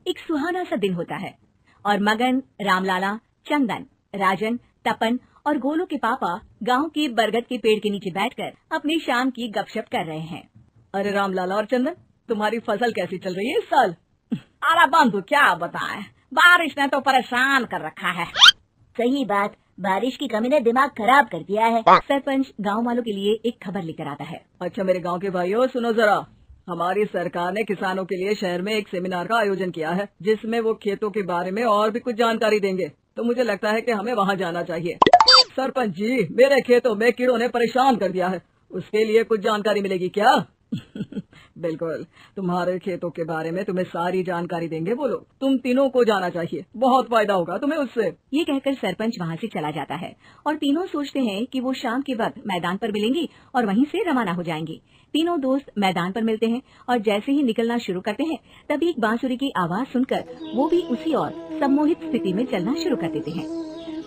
एक सुहाना सा दिन होता है और मगन, रामलाला, चंदन, राजन, तपन और गोलू के पापा गांव के बरगद के पेड़ के नीचे बैठकर अपनी शाम की गपशप कर रहे हैं। अरे रामलाला और चंदन, तुम्हारी फसल कैसी चल रही है इस साल? अरे बंधु क्या बताएं, बारिश ने तो परेशान कर रखा है। सही बात, बारिश की कमी ने दिमाग खराब कर दिया है। सरपंच गांव वालों के लिए एक खबर लेकर आता है। अच्छा मेरे गांव के भाइयों, सुनो जरा। हमारी सरकार ने किसानों के लिए शहर में एक सेमिनार का आयोजन किया है, जिसमें वो खेतों के बारे में और भी कुछ जानकारी देंगे। तो मुझे लगता है कि हमें वहाँ जाना चाहिए। सरपंच जी, मेरे खेतों में कीड़ों ने परेशान कर दिया है, उसके लिए कुछ जानकारी मिलेगी क्या? बिल्कुल, तुम्हारे खेतों के बारे में तुम्हें सारी जानकारी देंगे वो लोग। तुम तीनों को जाना चाहिए, बहुत फायदा होगा तुम्हें उससे। ये कहकर सरपंच वहाँ से चला जाता है और तीनों सोचते हैं कि वो शाम के वक्त मैदान पर मिलेंगे और वहीं से रवाना हो जाएंगे। तीनों दोस्त मैदान पर मिलते हैं और जैसे ही निकलना शुरू करते हैं तभी एक बांसुरी की आवाज सुनकर वो भी उसी और सम्मोहित स्थिति में चलना शुरू कर देते हैं।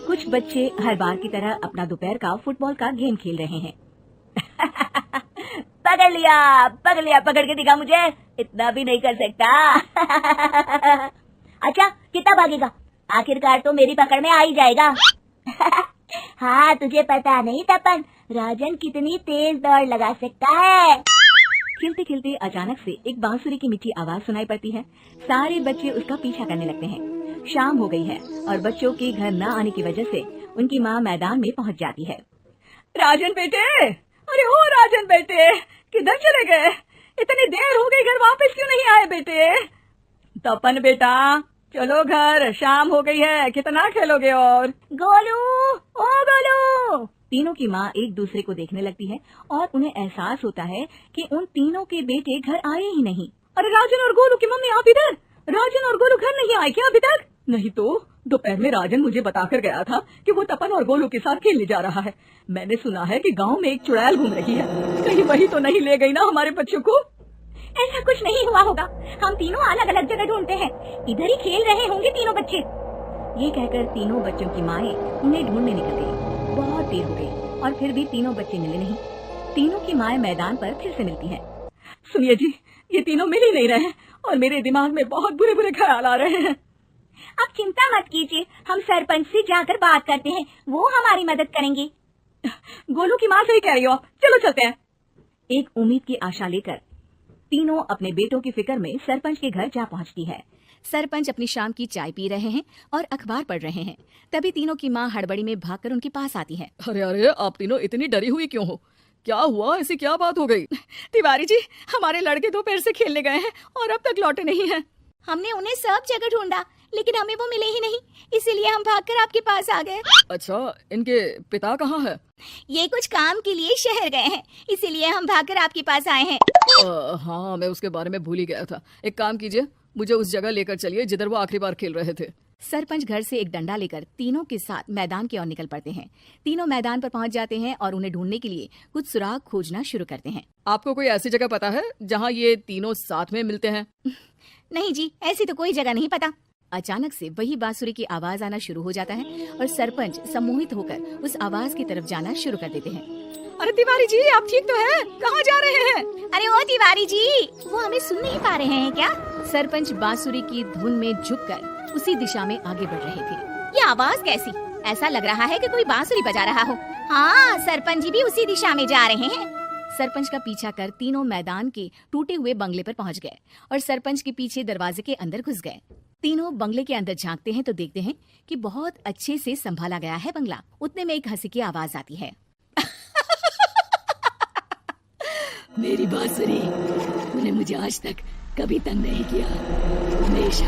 कुछ बच्चे हर बार की तरह अपना दोपहर का फुटबॉल का गेम खेल रहे हैं। पकड़ लिया, पकड़ के दिखा मुझे, इतना भी नहीं कर सकता। अच्छा कितना भागेगा? आखिरकार तो मेरी पकड़ में आ ही जाएगा। हाँ तुझे पता नहीं तपन, राजन कितनी तेज दौड़ लगा सकता है। खेलते खेलते अचानक से एक बांसुरी की मीठी आवाज सुनाई पड़ती है। सारे बच्चे उसका पीछा करने लगते हैं। शाम हो गई है और बच्चों के घर न आने की वजह से उनकी माँ मैदान में पहुँच जाती है। राजन बेटे, अरे ओ राजन बेटे, किधर चले गए? इतनी देर हो गई, घर वापस क्यों नहीं आए बेटे? तपन बेटा, चलो घर, शाम हो गई है, कितना खेलोगे? और गोलू, ओ गोलू। तीनों की माँ एक दूसरे को देखने लगती है और उन्हें एहसास होता है कि उन तीनों के बेटे घर आए ही नहीं। अरे राजन और गोलू की मम्मी आप इधर? राजन और गोलू घर नहीं आए क्या अभी तक? नहीं तो दोपहर में राजन मुझे बताकर गया था कि वो तपन और गोलू के साथ खेलने जा रहा है। मैंने सुना है कि गांव में एक चुड़ैल घूम रही है, कहीं वही तो नहीं ले गई ना हमारे बच्चों को? ऐसा कुछ नहीं हुआ होगा, हम तीनों अलग अलग जगह ढूंढते हैं, इधर ही खेल रहे होंगे तीनों बच्चे। ये कहकर तीनों बच्चों की माएं उन्हें ढूंढने निकल गई। बहुत देर हो गई और फिर भी तीनों बच्चे मिले नहीं। तीनों की माएं मैदान पर फिर से मिलती हैं। सुनिए जी, ये तीनों मिल ही नहीं रहे और मेरे दिमाग में बहुत बुरे बुरे ख्याल आ रहे हैं। आप चिंता मत कीजिए, हम सरपंच से जाकर बात करते हैं, वो हमारी मदद करेंगे। गोलू की माँ सही कह रही हो, चलो चलते हैं। एक उम्मीद की आशा लेकर तीनों अपने बेटों की फिक्र में सरपंच के घर जा पहुंचती है। सरपंच अपनी शाम की चाय पी रहे हैं और अखबार पढ़ रहे हैं। तभी तीनों की माँ हड़बड़ी में भागकर उनके पास आती है। अरे अरे, आप तीनों इतनी डरी हुई क्यों हो? क्या हुआ? ऐसी क्या बात हो गई? तिवारी जी, हमारे लड़के दोपहर से खेलने गए हैं और अब तक लौटे नहीं हैं। हमने उन्हें सब जगह ढूंढा लेकिन हमें वो मिले ही नहीं, इसीलिए हम भागकर आपके पास आ गए। अच्छा, इनके पिता कहाँ है? ये कुछ काम के लिए शहर गए हैं, इसीलिए हम भागकर आपके पास आए हैं। हाँ, मैं उसके बारे में भूल ही गया था। एक काम कीजिए, मुझे उस जगह लेकर चलिए जिधर वो आखिरी बार खेल रहे थे। सरपंच घर से एक डंडा लेकर तीनों के साथ मैदान की ओर निकल पड़ते हैं। तीनों मैदान पर पहुंच जाते हैं और उन्हें ढूंढने के लिए कुछ सुराग खोजना शुरू करते हैं। आपको कोई ऐसी जगह पता है जहाँ ये तीनों साथ में मिलते हैं? नहीं जी, ऐसी तो कोई जगह नहीं पता। अचानक से वही बांसुरी की आवाज आना शुरू हो जाता है और सरपंच सम्मोहित होकर उस आवाज की तरफ जाना शुरू कर देते हैं। अरे तिवारी जी, आप ठीक तो हैं? कहाँ जा रहे हैं? अरे ओ तिवारी जी, वो हमें सुन नहीं पा रहे हैं क्या? सरपंच बांसुरी की धुन में झुककर उसी दिशा में आगे बढ़ रहे थे। ये आवाज कैसी? ऐसा लग रहा है कि कोई बांसुरी बजा रहा हो। हाँ, सरपंच जी भी उसी दिशा में जा रहे हैं। सरपंच का पीछा कर तीनों मैदान के टूटे हुए बंगले पर पहुंच गए और सरपंच के पीछे दरवाजे के अंदर घुस गए। तीनों बंगले के अंदर झांकते हैं तो देखते हैं कि बहुत अच्छे से संभाला गया है बंगला। उतने में एक हंसी की आवाज आती है। मेरी बांसुरी, तूने मुझे आज तक कभी तंग नहीं किया, हमेशा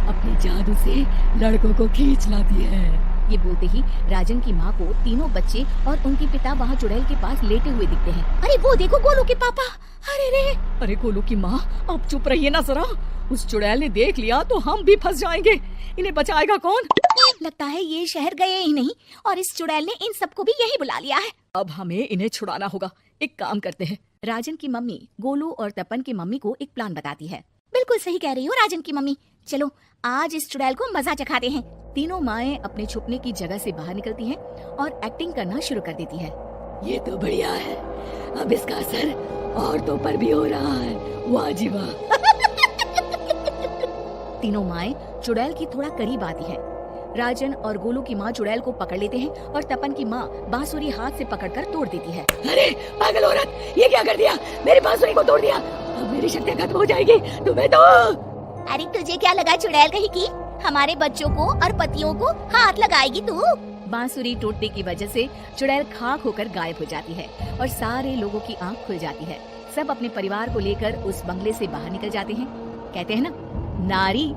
अपने जादू से लड़कों को खींच लाती है। ये बोलते ही राजन की माँ को तीनों बच्चे और उनके पिता वहाँ चुड़ैल के पास लेटे हुए दिखते हैं। अरे वो देखो गोलू के पापा। अरे रे, अरे गोलू की माँ, आप चुप रहिए ना जरा। उस चुड़ैल ने देख लिया तो हम भी फंस जाएंगे। इन्हें बचाएगा कौन? लगता है ये शहर गए ही नहीं और इस चुड़ैल ने इन सबको भी यही बुला लिया है। अब हमें इन्हें छुड़ाना होगा। एक काम करते हैं। राजन की मम्मी गोलू और तपन की मम्मी को एक प्लान बताती है। बिल्कुल सही कह रही हो राजन की मम्मी, चलो आज इस चुड़ैल को मजा चखाते हैं। तीनों माएं अपने छुपने की जगह से बाहर निकलती हैं और एक्टिंग करना शुरू कर देती है। ये तो बढ़िया है, अब इसका असर औरतों पर भी हो रहा है। वाह जी वाह। तीनों माएं चुड़ैल की थोड़ा करीब आती हैं। राजन और गोलू की माँ चुड़ैल को पकड़ लेते हैं और तपन की माँ बांसुरी हाथ से पकड़कर तोड़ देती है। अरे पागल औरत, ये क्या कर दिया? मेरी बांसुरी को तोड़ दिया। अब मेरी शक्ति खत्म हो जाएगी। तुम्हें तो अरे तुझे क्या लगा चुड़ैल कहीं की हमारे बच्चों को और पतियों को हाथ लगाएगी तू? बांसुरी टूटने की वजह से चुड़ैल खाक होकर गायब हो जाती है और सारे लोगों की आंख खुल जाती है। सब अपने परिवार को लेकर उस बंगले से बाहर निकल जाते हैं। कहते हैं ना, नारी